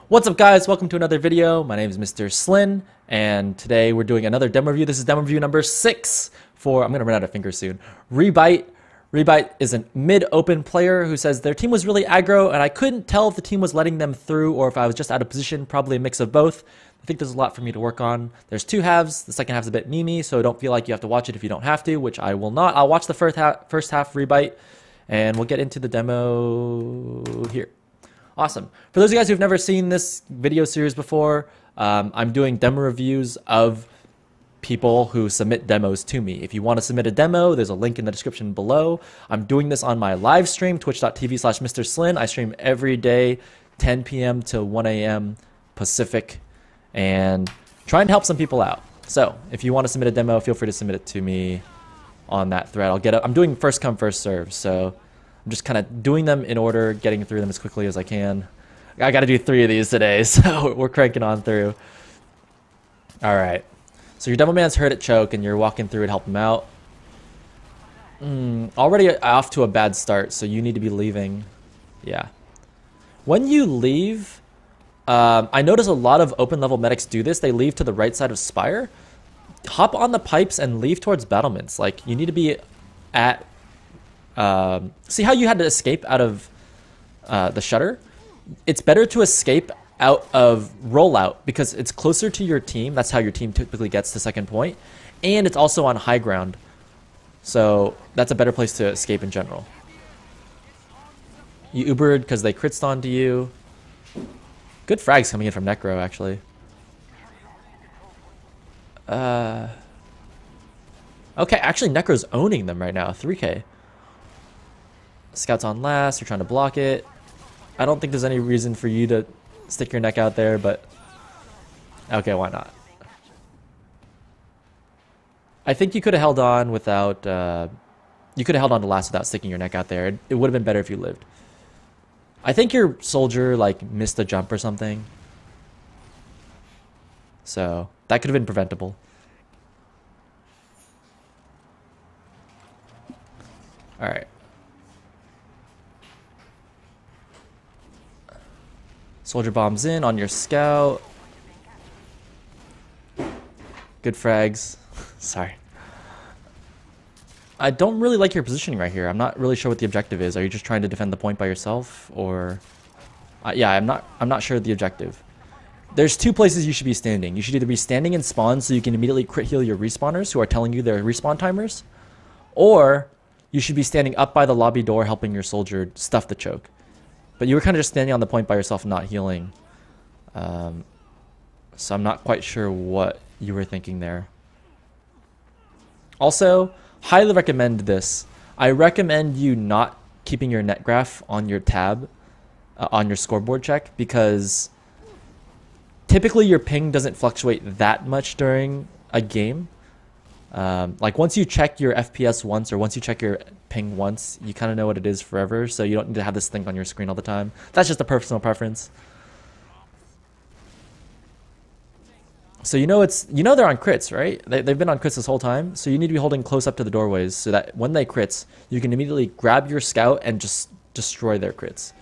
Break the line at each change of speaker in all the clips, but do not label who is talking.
What's up, guys? Welcome to another video. My name is Mr. SLIN, and today we're doing another demo review. This is demo review number 6 for, I'm going to run out of fingers soon, Rebite. Rebite is a mid-open player who says their team was really aggro, and I couldn't tell if the team was letting them through or if I was just out of position, probably a mix of both. I think there's a lot for me to work on. There's two halves. The second half's a bit memey, so don't feel like you have to watch it if you don't have to, which I will not. I'll watch the first half Rebite, and we'll get into the demo here. Awesome. For those of you guys who've never seen this video series before, I'm doing demo reviews of people who submit demos to me. If you want to submit a demo, there's a link in the description below. I'm doing this on my live stream, twitch.tv/MrSlin. I stream every day, 10 p.m. to 1 a.m. Pacific, and trying to help some people out. So if you want to submit a demo, feel free to submit it to me on that thread. I'll get it. I'm doing first come, first serve, so I'm just kind of doing them in order, getting through them as quickly as I can. I got to do 3 of these today, so we're cranking on through. All right. So your demo man's hurt at choke, and you're walking through to help him out. Already off to a bad start, so you need to be leaving. Yeah. When you leave, I notice a lot of open level medics do this. They leave to the right side of Spire. Hop on the pipes and leave towards battlements. Like, you need to be at... see how you had to escape out of the shutter? It's better to escape out of rollout because it's closer to your team. That's how your team typically gets to second point. And it's also on high ground. So that's a better place to escape in general. You Ubered because they critted onto you. Good frags coming in from Necro, actually. Okay, actually Necro's owning them right now. 3K. Scouts on last, you're trying to block it. I don't think there's any reason for you to stick your neck out there, but okay, why not? I think you could have held on without, you could have held on to last without sticking your neck out there. It would have been better if you lived. I think your soldier like missed a jump or something. So that could have been preventable. All right. Soldier bombs in on your scout. Good frags. Sorry. I don't really like your positioning right here. I'm not really sure what the objective is. Are you just trying to defend the point by yourself, or? Yeah, I'm not sure of the objective. There's two places you should be standing. You should either be standing in spawn so you can immediately crit heal your respawners who are telling you their respawn timers, or you should be standing up by the lobby door helping your soldier stuff the choke. But you were kind of just standing on the point by yourself and not healing. So I'm not quite sure what you were thinking there. Also, highly recommend this. I recommend you not keeping your net graph on your tab, on your scoreboard check, because typically your ping doesn't fluctuate that much during a game. Like once you check your FPS once, or once you check your ping once, you kind of know what it is forever, so you don't need to have this thing on your screen all the time. That's just a personal preference. So you know they're on crits, right? They've been on crits this whole time, so you need to be holding close up to the doorways so that when they crits, you can immediately grab your scout and just destroy their crits.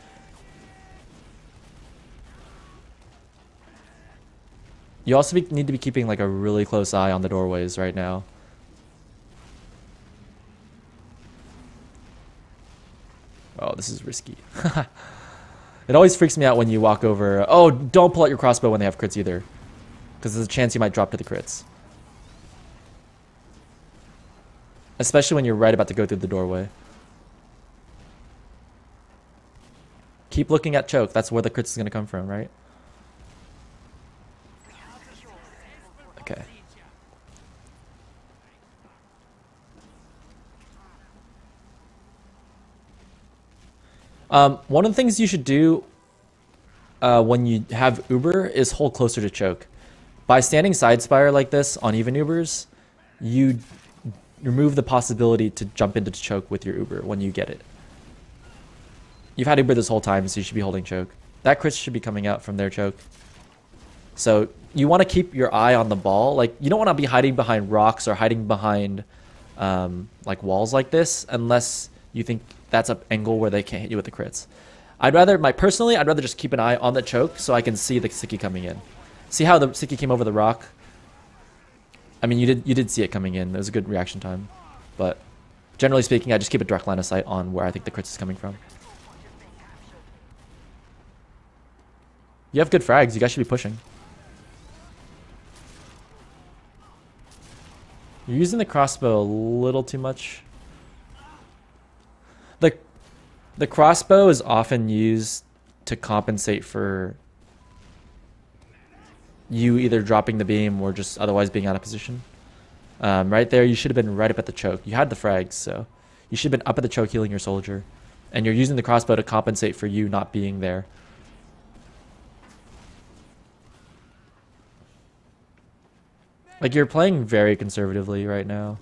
You also need to be keeping like a really close eye on the doorways right now. Oh, this is risky. It always freaks me out when you walk over. Oh, don't pull out your crossbow when they have crits either, because there's a chance you might drop to the crits. Especially when you're right about to go through the doorway. Keep looking at choke. That's where the crits is going to come from, right? Okay. One of the things you should do when you have Uber is hold closer to choke. By standing side spire like this on even Ubers, you remove the possibility to jump into choke with your Uber when you get it. You've had Uber this whole time, so you should be holding choke. That crit should be coming out from their choke. So you want to keep your eye on the ball. Like, you don't want to be hiding behind rocks or hiding behind like walls like this unless you think that's an angle where they can't hit you with the crits. Personally, I'd rather just keep an eye on the choke so I can see the sticky coming in. See how the sticky came over the rock? I mean, you did see it coming in. It was a good reaction time. But generally speaking, I just keep a direct line of sight on where I think the crits is coming from. You have good frags. You guys should be pushing. You're using the crossbow a little too much. The crossbow is often used to compensate for you either dropping the beam or just otherwise being out of position. Right there, you should have been right up at the choke. You had the frags, so you should have been up at the choke healing your soldier. And you're using the crossbow to compensate for you not being there. Like, you're playing very conservatively right now.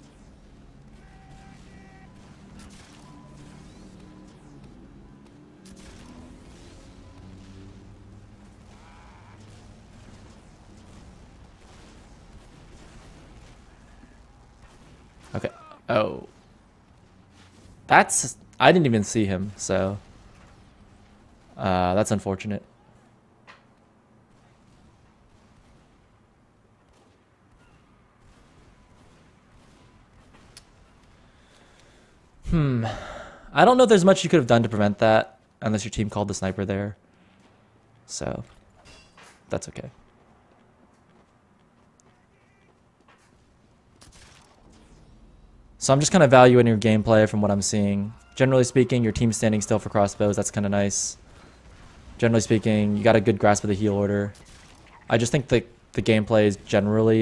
Okay. Oh. I didn't even see him, so that's unfortunate. I don't know if there's much you could have done to prevent that, unless your team called the sniper there. So, that's okay. So I'm just kind of evaluating your gameplay from what I'm seeing. Generally speaking, your team's standing still for crossbows. That's kind of nice. Generally speaking, you got a good grasp of the heal order. I just think the gameplay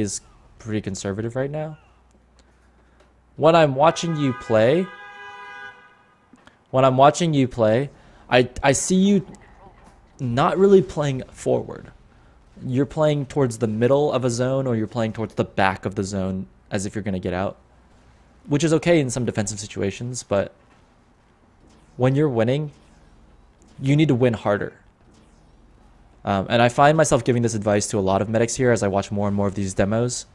is pretty conservative right now. When I'm watching you play, I see you not really playing forward. You're playing towards the middle of a zone, or you're playing towards the back of the zone as if you're going to get out. Which is okay in some defensive situations, but when you're winning, you need to win harder. And I find myself giving this advice to a lot of medics here as I watch more and more of these demos.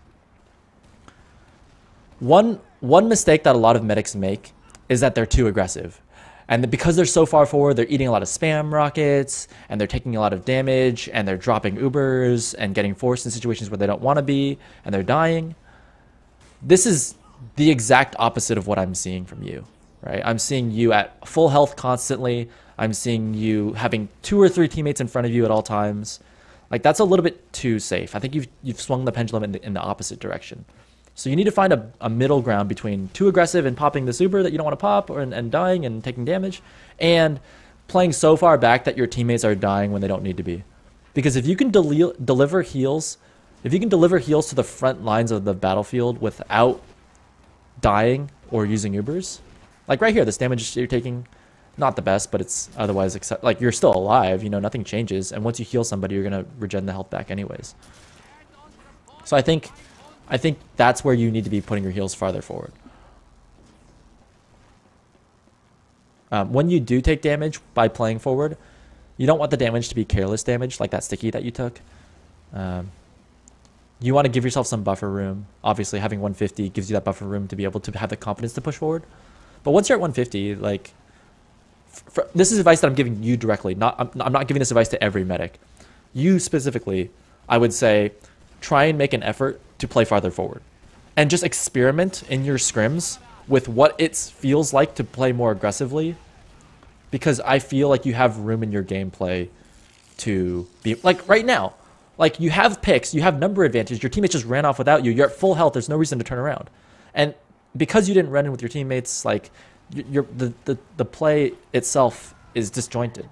One mistake that a lot of medics make is that they're too aggressive. And because they're so far forward, they're eating a lot of spam rockets, and they're taking a lot of damage, and they're dropping Ubers, and getting forced in situations where they don't want to be, and they're dying. This is the exact opposite of what I'm seeing from you, right? I'm seeing you at full health constantly. I'm seeing you having 2 or 3 teammates in front of you at all times. Like, that's a little bit too safe. I think you've swung the pendulum in the opposite direction. So you need to find a middle ground between too aggressive and popping the super that you don't want to pop, and dying and taking damage, and playing so far back that your teammates are dying when they don't need to be. Because if you can deliver heals, to the front lines of the battlefield without dying or using Ubers, like right here, this damage you're taking, not the best, but it's otherwise like you're still alive, you know, nothing changes, and once you heal somebody, you're gonna regen the health back anyways. So I think that's where you need to be putting your heals farther forward. When you do take damage by playing forward, you don't want the damage to be careless damage, like that sticky that you took. You want to give yourself some buffer room. Obviously, having 150 gives you that buffer room to be able to have the confidence to push forward. But once you're at 150, like, this is advice that I'm giving you directly. I'm not giving this advice to every medic. You specifically, I would say, try and make an effort to play farther forward. And just experiment in your scrims with what it feels like to play more aggressively. Because I feel like you have room in your gameplay to be... Like, right now, like, you have picks, you have number advantage, your teammates just ran off without you, you're at full health, there's no reason to turn around. And because you didn't run in with your teammates, like, the play itself is disjointed,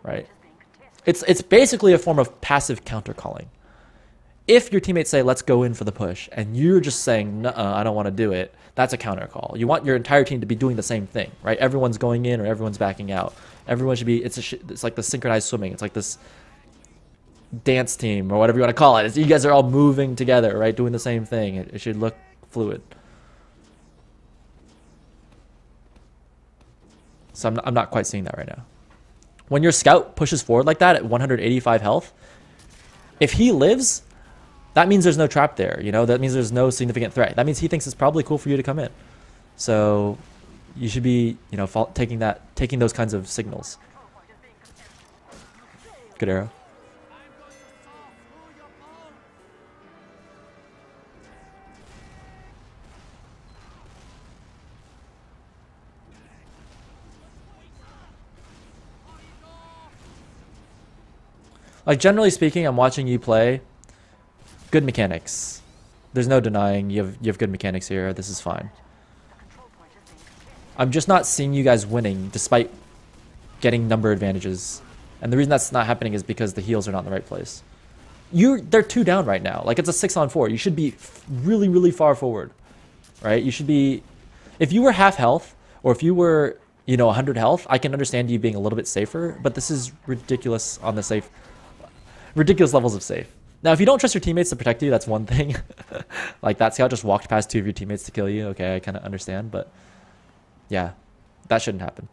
right? It's basically a form of passive counter calling. If your teammates say, let's go in for the push, and you're just saying, nuh-uh, I don't want to do it, that's a counter call. You want your entire team to be doing the same thing, right? Everyone's going in or everyone's backing out. Everyone should be, it's like the synchronized swimming. It's like this dance team or whatever you want to call it. You guys are all moving together, right? Doing the same thing. It should look fluid. So I'm not quite seeing that right now. When your scout pushes forward like that at 185 health, if he lives, that means there's no trap there, you know? That means there's no significant threat. That means he thinks it's probably cool for you to come in. So you should be, you know, taking those kinds of signals. Good arrow. Like, generally speaking, I'm watching you play. Good mechanics. There's no denying you have good mechanics here. This is fine. I'm just not seeing you guys winning despite getting number advantages. And the reason that's not happening is because the heals are not in the right place. They're 2 down right now. Like, it's a 6-on-4. You should be really, really far forward. Right? You should be... If you were half health, or if you were, 100 health, I can understand you being a little bit safer, but this is ridiculous on the safe... Ridiculous levels of safe. Now, if you don't trust your teammates to protect you, that's one thing. Like, that scout just walked past 2 of your teammates to kill you. Okay, I kind of understand, but... Yeah, that shouldn't happen.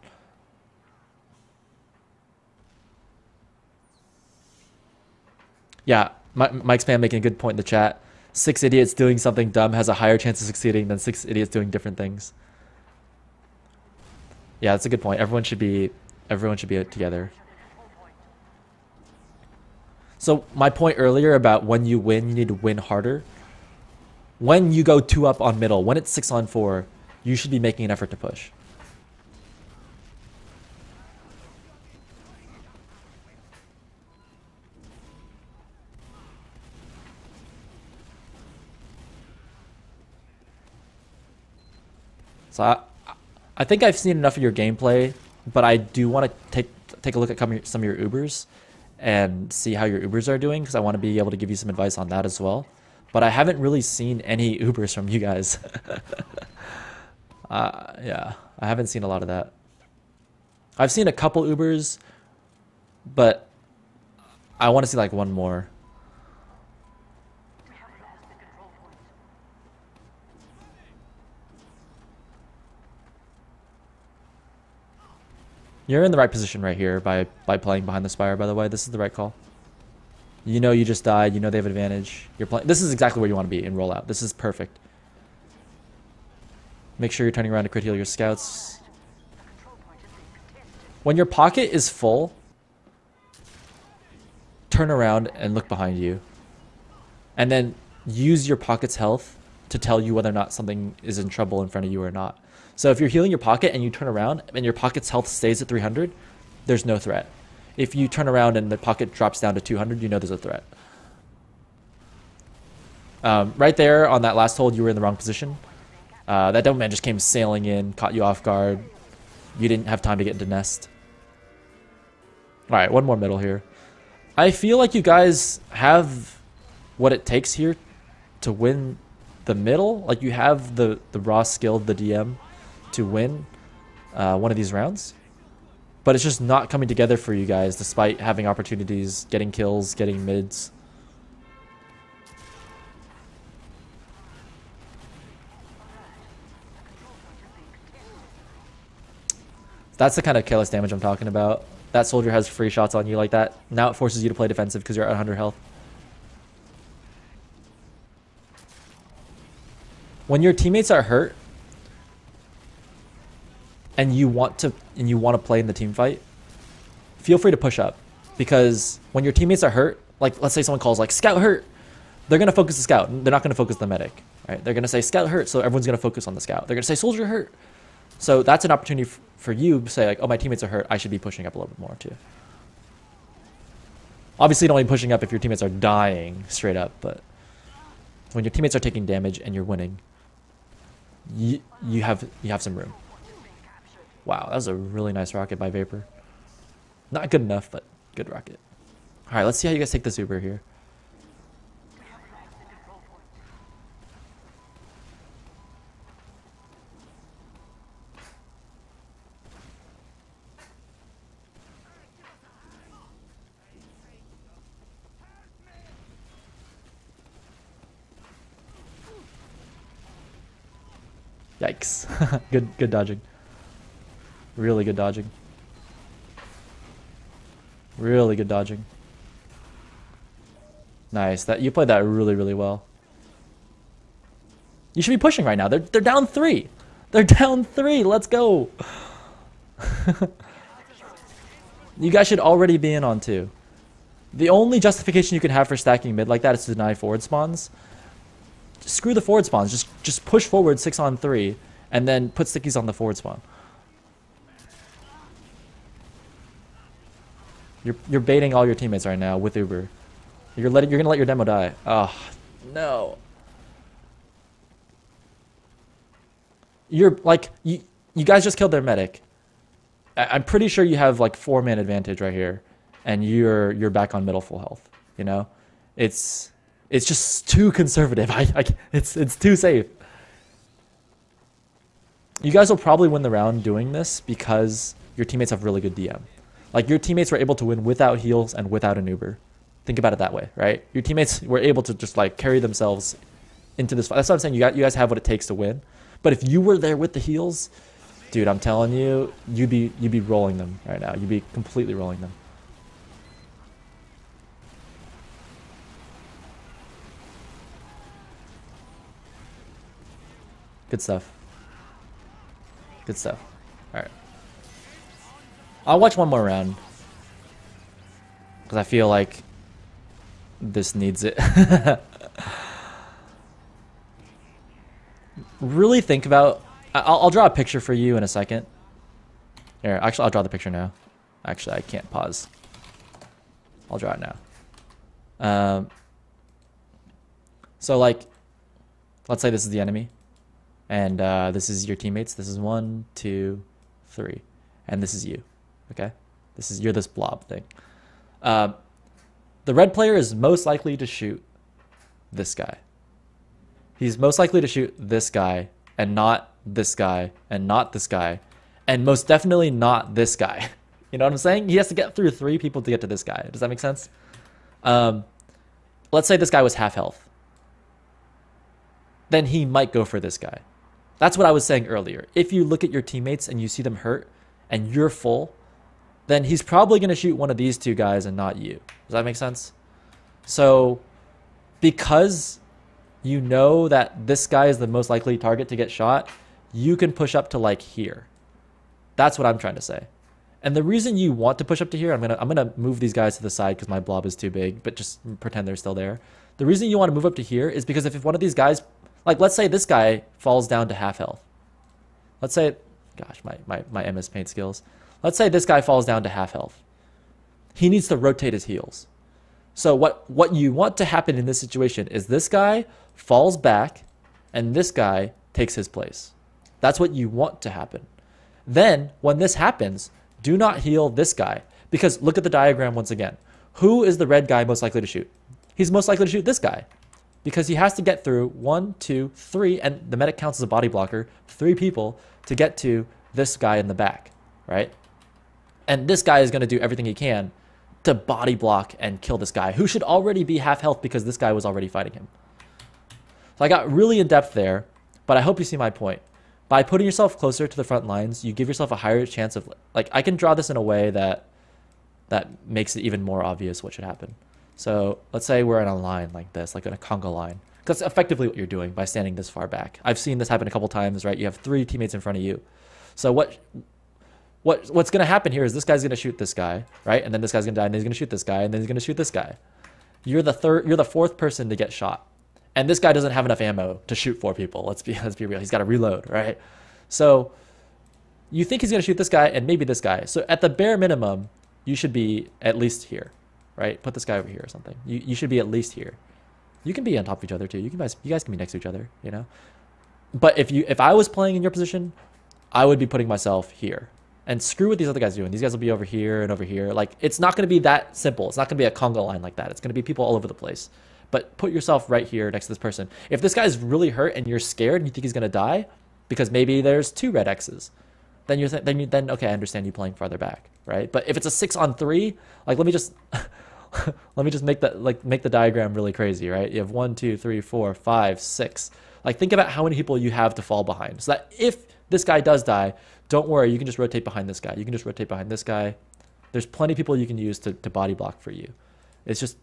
Yeah, Mike Spam making a good point in the chat. 6 idiots doing something dumb has a higher chance of succeeding than 6 idiots doing different things. Yeah, that's a good point. Everyone should be together. So my point earlier about when you win, you need to win harder. When you go 2 up on middle, when it's 6-on-4, you should be making an effort to push. So I think I've seen enough of your gameplay, but I do want to take a look at some of your Ubers and see how your Ubers are doing, because I want to be able to give you some advice on that as well. But I haven't really seen any Ubers from you guys. Yeah, I haven't seen a lot of that. I've seen a couple Ubers, but I want to see like one more. You're in the right position right here by playing behind the spire, by the way. This is the right call. You know you just died. You know they have advantage. You're playing. This is exactly where you want to be in rollout. This is perfect. Make sure you're turning around to crit heal your scouts. When your pocket is full, turn around and look behind you. And then use your pocket's health to tell you whether or not something is in trouble in front of you or not. So if you're healing your pocket and you turn around and your pocket's health stays at 300, there's no threat. If you turn around and the pocket drops down to 200, you know there's a threat. Right there on that last hold, you were in the wrong position. That devil man just came sailing in, caught you off guard. You didn't have time to get into nest. All right, one more middle here. I feel like you guys have what it takes here to win the middle. Like, you have the raw skill, the DM, to win one of these rounds. But it's just not coming together for you guys, despite having opportunities, getting kills, getting mids. That's the kind of careless damage I'm talking about. That soldier has free shots on you like that. Now it forces you to play defensive because you're at 100 health. When your teammates are hurt and you want to play in the team fight, feel free to push up, because when your teammates are hurt, like let's say someone calls like scout hurt, they're going to focus the scout. They're not going to focus the medic, right? They're going to say scout hurt, so everyone's going to focus on the scout. They're going to say soldier hurt. So that's an opportunity for you to say like, oh, my teammates are hurt. I should be pushing up a little bit more too. Obviously, don't be pushing up if your teammates are dying straight up, but when your teammates are taking damage and you're winning, you have some room. Wow, that was a really nice rocket by Vapor. Not good enough, but good rocket. All right, let's see how you guys take this Uber here. Yikes. Good dodging. Really good dodging. Really good dodging. Nice. That you played that really, really well. You should be pushing right now. They're down 3. They're down 3. Let's go. You guys should already be in on 2. The only justification you can have for stacking mid like that is to deny forward spawns. Screw the forward spawns. Just push forward 6-on-3 and then put stickies on the forward spawn. You're baiting all your teammates right now with Uber. You're gonna let your demo die. Oh no. You're like you guys just killed their medic. I'm pretty sure you have like 4-man advantage right here, and you're back on middle full health. You know, it's just too conservative. It's too safe. You guys will probably win the round doing this because your teammates have really good DM. Like your teammates were able to win without heals and without an Uber. Think about it that way, right? Your teammates were able to just like carry themselves into this fight. That's what I'm saying. You guys have what it takes to win. But if you were there with the heals, dude, I'm telling you, you'd be rolling them right now. You'd be completely rolling them. Good stuff. Good stuff. All right. I'll watch one more round because I feel like this needs it. Really think about. I'll draw a picture for you in a second. Here, actually, I'll draw the picture now. Actually, I can't pause. I'll draw it now. So like, let's say this is the enemy, and this is your teammates. This is 1, 2, 3, and this is you. Okay, you're this blob thing. The red player is most likely to shoot this guy. He's most likely to shoot this guy and not this guy and not this guy and most definitely not this guy. You know what I'm saying? He has to get through 3 people to get to this guy. Does that make sense? Let's say this guy was half health. Then he might go for this guy. That's what I was saying earlier. If you look at your teammates and you see them hurt and you're full, then he's probably going to shoot one of these 2 guys and not you. Does that make sense? So because you know that this guy is the most likely target to get shot, you can push up to like here. That's what I'm trying to say. And the reason you want to push up to here, I'm gonna move these guys to the side because my blob is too big, but just pretend they're still there. The reason you want to move up to here is because if one of these guys, like let's say this guy falls down to half health. Let's say, gosh, my MS Paint skills. Let's say this guy falls down to half health. He needs to rotate his heals. So what you want to happen in this situation is this guy falls back and this guy takes his place. That's what you want to happen. Then when this happens, do not heal this guy because look at the diagram once again. Who is the red guy most likely to shoot? He's most likely to shoot this guy because he has to get through 1, 2, 3, and the medic counts as a body blocker, 3 people to get to this guy in the back, right? And this guy is going to do everything he can to body block and kill this guy who should already be half health because this guy was already fighting him. So I got really in depth there, but I hope you see my point. By putting yourself closer to the front lines, you give yourself a higher chance of, like, I can draw this in a way that makes it even more obvious what should happen. So let's say we're in a line like this, like in a conga line. That's effectively what you're doing by standing this far back. I've seen this happen a couple times, right? You have 3 teammates in front of you. So what's going to happen here is this guy's going to shoot this guy, right? And then this guy's going to die, and then he's going to shoot this guy, and then he's going to shoot this guy. You're the 4th person to get shot. And this guy doesn't have enough ammo to shoot 4 people. Let's be real. He's got to reload, right? So you think he's going to shoot this guy and maybe this guy. So at the bare minimum, you should be at least here, right? Put this guy over here or something. You should be at least here. You can be on top of each other too. You guys can be next to each other, you know? But if I was playing in your position, I would be putting myself here. And screw what these other guys are doing. These guys will be over here and over here. Like, it's not going to be that simple. It's not going to be a conga line like that. It's going to be people all over the place. But put yourself right here next to this person. If this guy's really hurt and you're scared and you think he's going to die because maybe there's 2 red X's, then then okay, I understand you playing farther back, right? But if it's a 6-on-3, like let me just make the diagram really crazy, right? You have 1, 2, 3, 4, 5, 6. Like think about how many people you have to fall behind. So that if this guy does die, don't worry, you can just rotate behind this guy. You can just rotate behind this guy. There's plenty of people you can use to body block for you. It's just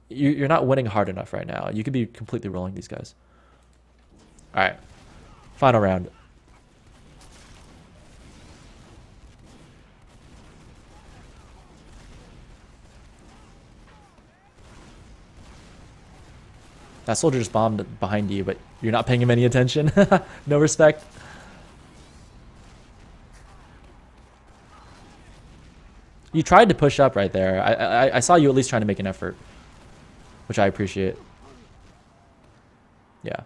you're not winning hard enough right now. You could be completely rolling these guys. All right, final round. That soldier just bombed behind you, but you're not paying him any attention. No respect. You tried to push up right there. I saw you at least trying to make an effort, which I appreciate. Yeah.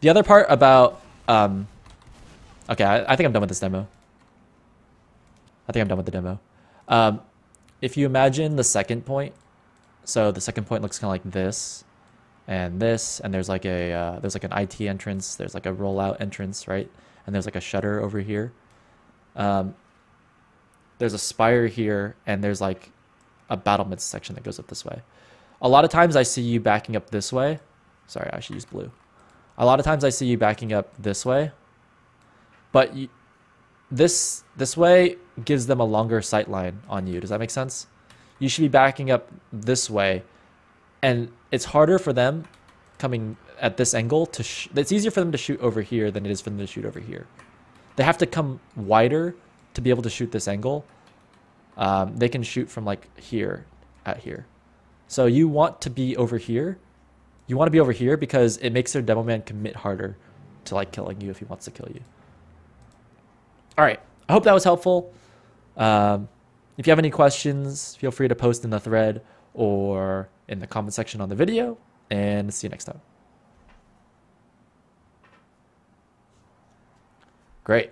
The other part about... okay, I think I'm done with this demo. I think I'm done with the demo. If you imagine the second point, so the second point looks kind of like this, and there's like a there's like an IT entrance, there's like a rollout entrance, right? And there's like a shutter over here. There's a spire here, and there's like a battlements section that goes up this way. A lot of times I see you backing up this way. Sorry, I should use blue. A lot of times I see you backing up this way, but this way gives them a longer sight line on you. Does that make sense? You should be backing up this way, and it's harder for them coming at this angle to it's easier for them to shoot over here than it is for them to shoot over here. They have to come wider to be able to shoot this angle. They can shoot from like here at here. So you want to be over here. You want to be over here because it makes their demo man commit harder to like killing you if he wants to kill you. All right, I hope that was helpful. If you have any questions, feel free to post in the thread or in the comment section on the video, and see you next time. Great.